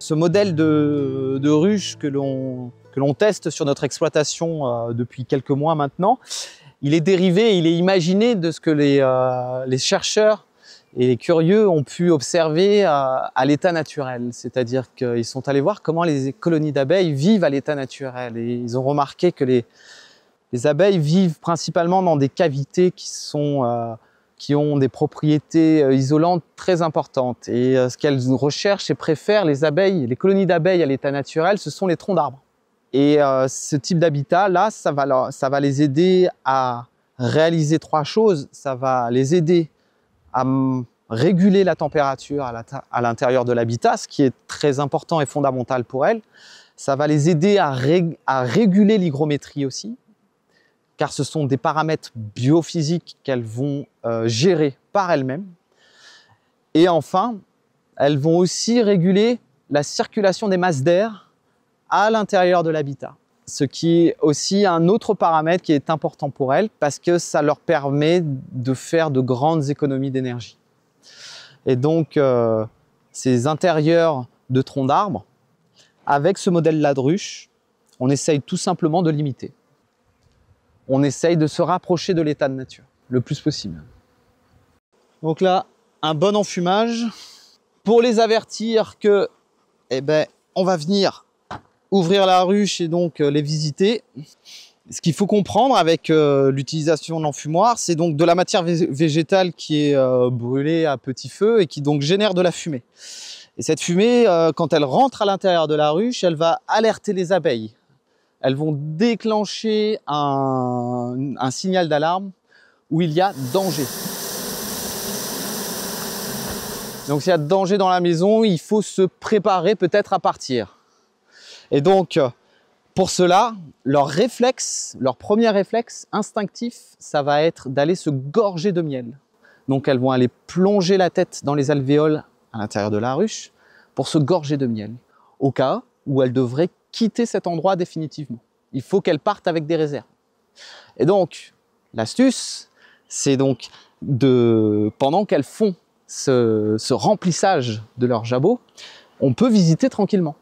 Ce modèle de ruche que l'on teste sur notre exploitation depuis quelques mois maintenant, il est dérivé, il est imaginé de ce que les chercheurs et les curieux ont pu observer à l'état naturel. C'est-à-dire qu'ils sont allés voir comment les colonies d'abeilles vivent à l'état naturel. Et ils ont remarqué que les abeilles vivent principalement dans des cavités qui ont des propriétés isolantes très importantes. Et ce qu'elles recherchent et préfèrent, les colonies d'abeilles à l'état naturel, ce sont les troncs d'arbres. Et ce type d'habitat-là, ça va les aider à réaliser trois choses. Ça va les aider à réguler la température à l'intérieur de l'habitat, ce qui est très important et fondamental pour elles. Ça va les aider à réguler l'hygrométrie aussi, car ce sont des paramètres biophysiques qu'elles vont gérer par elles-mêmes. Et enfin, elles vont aussi réguler la circulation des masses d'air à l'intérieur de l'habitat. Ce qui est aussi un autre paramètre qui est important pour elles parce que ça leur permet de faire de grandes économies d'énergie. Et donc, ces intérieurs de troncs d'arbres, avec ce modèle-là de ruche, on essaye tout simplement de limiter. On essaye de se rapprocher de l'état de nature le plus possible. Donc là, un bon enfumage pour les avertir que, on va venir ouvrir la ruche et donc les visiter. Ce qu'il faut comprendre avec l'utilisation de l'enfumoir, c'est donc de la matière végétale qui est brûlée à petit feu et qui donc génère de la fumée. Et cette fumée, quand elle rentre à l'intérieur de la ruche, elle va alerter les abeilles. Elles vont déclencher un signal d'alarme où il y a danger. Donc s'il y a danger dans la maison, il faut se préparer peut-être à partir. Et donc, pour cela, leur premier réflexe instinctif, ça va être d'aller se gorger de miel. Donc elles vont aller plonger la tête dans les alvéoles à l'intérieur de la ruche pour se gorger de miel, au cas où elles devraient quitter cet endroit définitivement. Il faut qu'elles partent avec des réserves. Et donc, l'astuce, c'est donc pendant qu'elles font ce remplissage de leur jabot, on peut visiter tranquillement.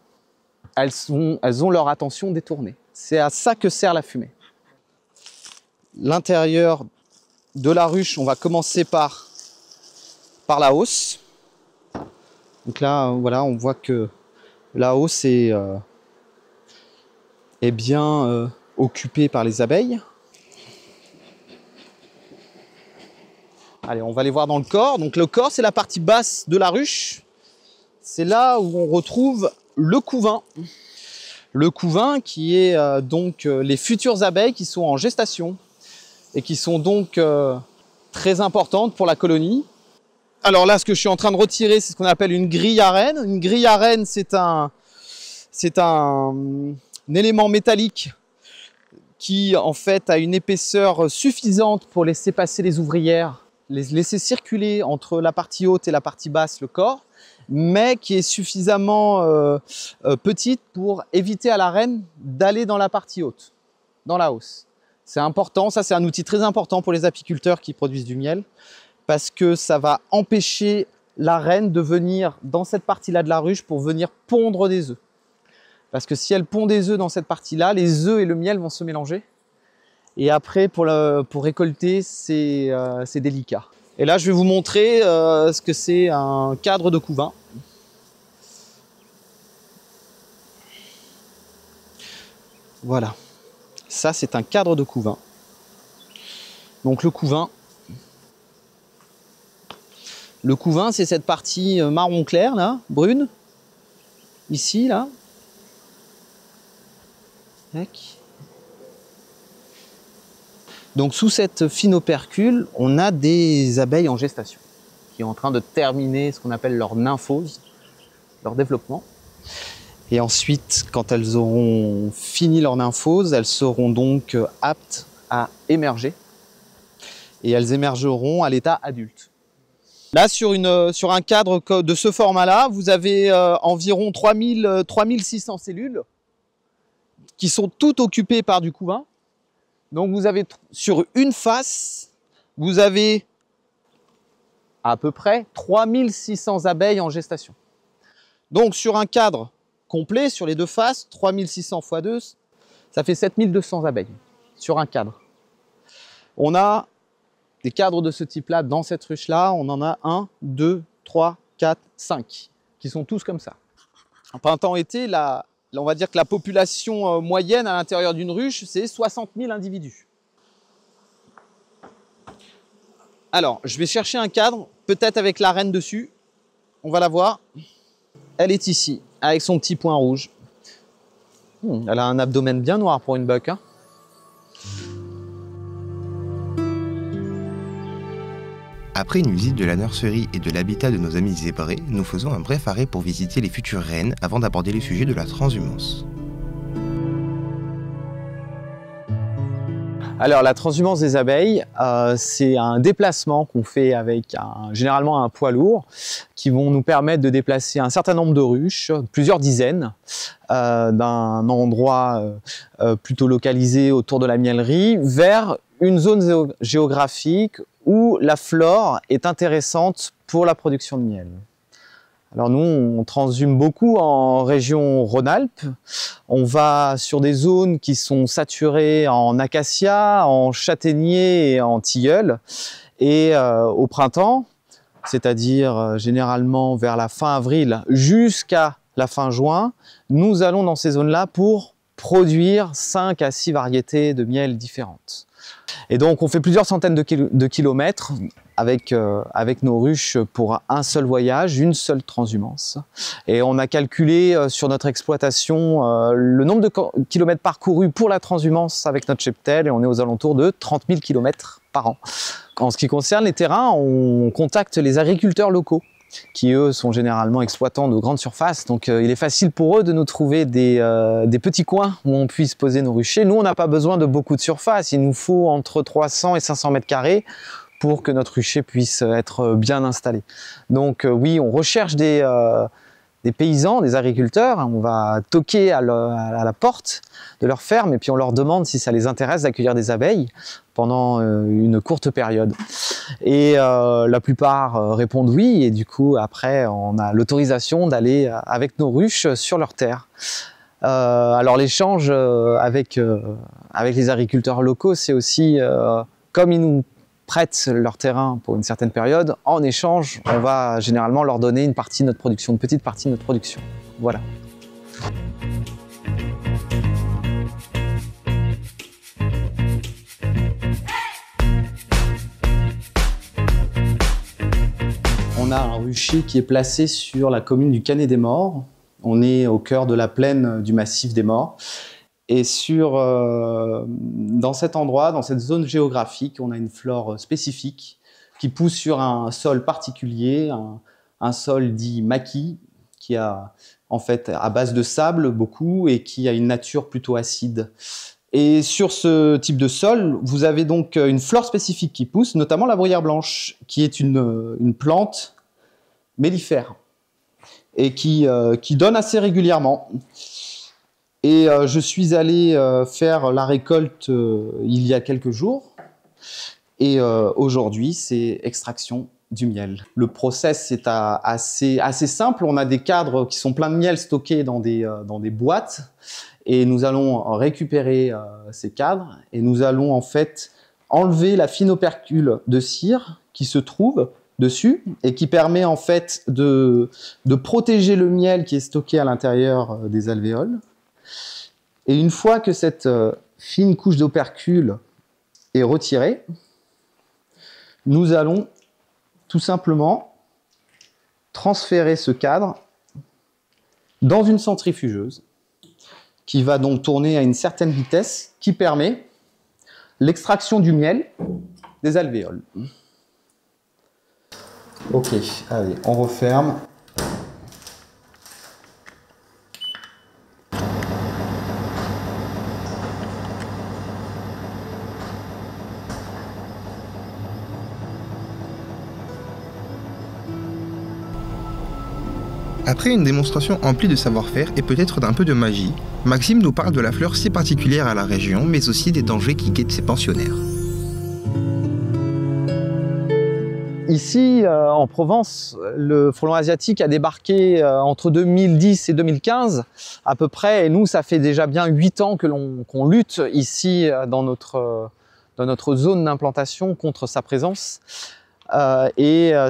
Elles ont leur attention détournée. C'est à ça que sert la fumée. L'intérieur de la ruche, on va commencer par la hausse. Donc là, voilà, on voit que la hausse est bien occupée par les abeilles. Allez, on va les voir dans le corps. Donc le corps, c'est la partie basse de la ruche. C'est là où on retrouve le couvain. Le couvain qui est donc les futures abeilles qui sont en gestation et qui sont donc très importantes pour la colonie. Alors là, ce que je suis en train de retirer, c'est ce qu'on appelle une grille à reine. Une grille à reine, c'est un élément métallique qui en fait a une épaisseur suffisante pour laisser passer les ouvrières, laisser circuler entre la partie haute et la partie basse le corps, mais qui est suffisamment petite pour éviter à la reine d'aller dans la partie haute, dans la hausse. C'est important, ça c'est un outil très important pour les apiculteurs qui produisent du miel, parce que ça va empêcher la reine de venir dans cette partie-là de la ruche pour venir pondre des œufs. Parce que si elle pond des œufs dans cette partie-là, les œufs et le miel vont se mélanger. Et après, pour récolter, c'est délicat. Et là, je vais vous montrer ce que c'est un cadre de couvain. Voilà. Ça, c'est un cadre de couvain. Donc le couvain, c'est cette partie marron clair, là, brune. Ici, là. Tac. Donc sous cette fine opercule, on a des abeilles en gestation qui sont en train de terminer ce qu'on appelle leur nymphose, leur développement. Et ensuite, quand elles auront fini leur nymphose, elles seront donc aptes à émerger. Et elles émergeront à l'état adulte. Là, sur un cadre de ce format-là, vous avez environ 3600 cellules qui sont toutes occupées par du couvain. Donc vous avez sur une face, vous avez à peu près 3600 abeilles en gestation. Donc sur un cadre complet sur les deux faces, 3600 x 2, ça fait 7200 abeilles sur un cadre. On a des cadres de ce type-là dans cette ruche-là, on en a 1, 2, 3, 4, 5, qui sont tous comme ça. En printemps-été, on va dire que la population moyenne à l'intérieur d'une ruche, c'est 60 000 individus. Alors, je vais chercher un cadre, peut-être avec la reine dessus. On va la voir. Elle est ici, avec son petit point rouge. Elle a un abdomen bien noir pour une buck, hein. Après une visite de la nurserie et de l'habitat de nos amis zébrés, nous faisons un bref arrêt pour visiter les futures reines avant d'aborder le sujet de la transhumance. Alors la transhumance des abeilles, c'est un déplacement qu'on fait avec généralement un poids lourd qui vont nous permettre de déplacer un certain nombre de ruches, plusieurs dizaines, d'un endroit plutôt localisé autour de la mielerie vers une zone géographique où la flore est intéressante pour la production de miel. Alors nous, on transhume beaucoup en région Rhône-Alpes. On va sur des zones qui sont saturées en acacia, en châtaignier et en tilleul. Et au printemps, c'est-à-dire généralement vers la fin avril jusqu'à la fin juin, nous allons dans ces zones-là pour produire 5 à 6 variétés de miel différentes. Et donc on fait plusieurs centaines de kilomètres avec nos ruches pour un seul voyage, une seule transhumance. Et on a calculé sur notre exploitation le nombre de kilomètres parcourus pour la transhumance avec notre cheptel, et on est aux alentours de 30 000 kilomètres par an. En ce qui concerne les terrains, on contacte les agriculteurs locaux, qui eux sont généralement exploitants de grandes surfaces, donc il est facile pour eux de nous trouver des petits coins où on puisse poser nos ruchers. Nous, on n'a pas besoin de beaucoup de surface, il nous faut entre 300 et 500 mètres carrés pour que notre rucher puisse être bien installé. Donc oui, on recherche des paysans, des agriculteurs, on va toquer à la porte de leur ferme et puis on leur demande si ça les intéresse d'accueillir des abeilles pendant une courte période. Et la plupart répondent oui, et du coup après on a l'autorisation d'aller avec nos ruches sur leur terre. Alors l'échange avec les agriculteurs locaux, c'est aussi comme ils nous prêtent leur terrain pour une certaine période, en échange on va généralement leur donner une partie de notre production, une petite partie de notre production. Voilà. On a un rucher qui est placé sur la commune du Canet-des-Maures. On est au cœur de la plaine du massif des Maures. Et dans cet endroit, dans cette zone géographique, on a une flore spécifique qui pousse sur un sol particulier, un sol dit maquis, qui a en fait à base de sable beaucoup et qui a une nature plutôt acide. Et sur ce type de sol, vous avez donc une flore spécifique qui pousse, notamment la bruyère blanche, qui est une plante mellifère et qui donne assez régulièrement. Et je suis allé faire la récolte il y a quelques jours. Et aujourd'hui, c'est extraction du miel. Le process est assez simple. On a des cadres qui sont pleins de miel stockés dans des boîtes. Et nous allons récupérer ces cadres. Et nous allons en fait enlever la fine opercule de cire qui se trouve dessus et qui permet en fait de protéger le miel qui est stocké à l'intérieur des alvéoles. Et une fois que cette fine couche d'opercule est retirée, nous allons tout simplement transférer ce cadre dans une centrifugeuse qui va donc tourner à une certaine vitesse qui permet l'extraction du miel des alvéoles. Ok, allez, on referme. Après une démonstration emplie de savoir-faire et peut-être d'un peu de magie, Maxime nous parle de la fleur si particulière à la région, mais aussi des dangers qui guettent ses pensionnaires. Ici, en Provence, le frelon asiatique a débarqué entre 2010 et 2015 à peu près. Et nous, ça fait déjà bien 8 ans que qu'on lutte ici dans notre zone d'implantation contre sa présence. C'est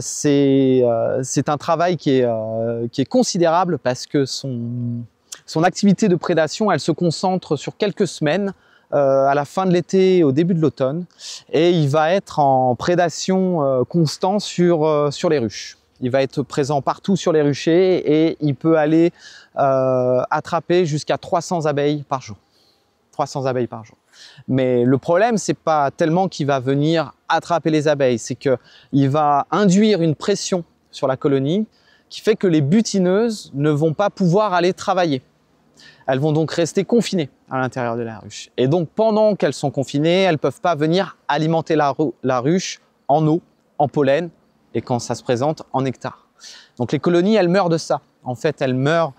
un travail qui est considérable parce que son activité de prédation, elle se concentre sur quelques semaines à la fin de l'été et au début de l'automne, et il va être en prédation constant sur les ruches. Il va être présent partout sur les ruchers et il peut aller attraper jusqu'à 300 abeilles par jour. 300 abeilles par jour. Mais le problème, c'est pas tellement qu'il va venir attraper les abeilles, c'est qu'il va induire une pression sur la colonie qui fait que les butineuses ne vont pas pouvoir aller travailler. Elles vont donc rester confinées à l'intérieur de la ruche. Et donc, pendant qu'elles sont confinées, elles ne peuvent pas venir alimenter la ruche en eau, en pollen, et quand ça se présente, en nectar. Donc, les colonies, elles meurent de ça. En fait, elles meurent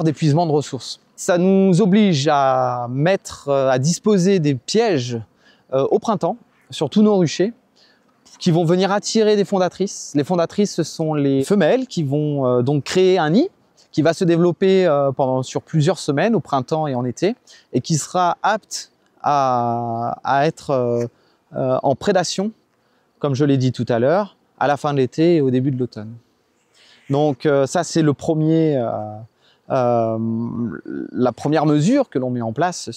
d'épuisement de ressources. Ça nous oblige à disposer des pièges au printemps, sur tous nos ruchers, qui vont venir attirer des fondatrices. Les fondatrices, ce sont les femelles qui vont donc créer un nid, qui va se développer sur plusieurs semaines, au printemps et en été, et qui sera apte à être en prédation, comme je l'ai dit tout à l'heure, à la fin de l'été et au début de l'automne. Donc ça, c'est la première mesure que l'on met en place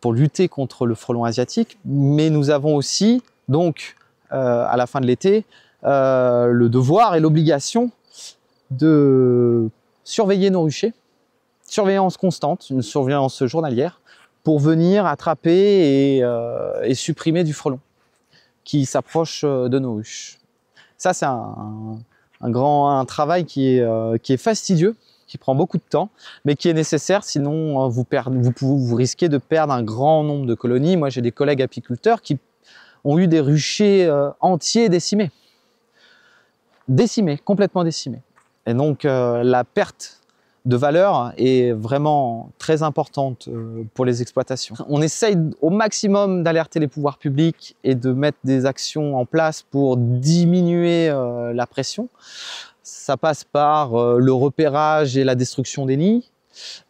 pour lutter contre le frelon asiatique. Mais nous avons aussi, donc, à la fin de l'été, le devoir et l'obligation de surveiller nos ruchers, surveillance constante, une surveillance journalière, pour venir attraper et supprimer du frelon qui s'approche de nos ruches. Ça, c'est un travail qui est fastidieux, qui prend beaucoup de temps, mais qui est nécessaire, sinon vous risquez de perdre un grand nombre de colonies. Moi, j'ai des collègues apiculteurs qui ont eu des ruchers entiers décimés, complètement décimés. Et donc, la perte de valeur est vraiment très importante pour les exploitations. On essaye au maximum d'alerter les pouvoirs publics et de mettre des actions en place pour diminuer la pression. Ça passe par le repérage et la destruction des nids.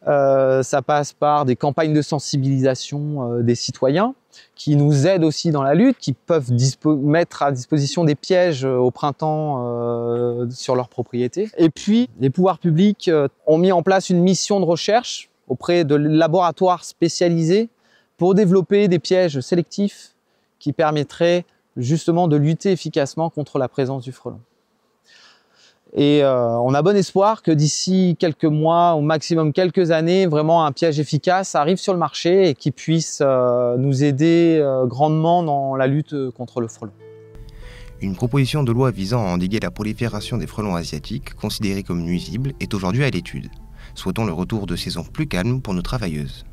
Ça passe par des campagnes de sensibilisation des citoyens qui nous aident aussi dans la lutte, qui peuvent mettre à disposition des pièges au printemps sur leurs propriétés. Et puis, les pouvoirs publics ont mis en place une mission de recherche auprès de laboratoires spécialisés pour développer des pièges sélectifs qui permettraient justement de lutter efficacement contre la présence du frelon. Et on a bon espoir que d'ici quelques mois, au maximum quelques années, vraiment un piège efficace arrive sur le marché et qui puisse nous aider grandement dans la lutte contre le frelon. Une proposition de loi visant à endiguer la prolifération des frelons asiatiques, considérés comme nuisibles, est aujourd'hui à l'étude. Souhaitons le retour de saisons plus calmes pour nos travailleuses.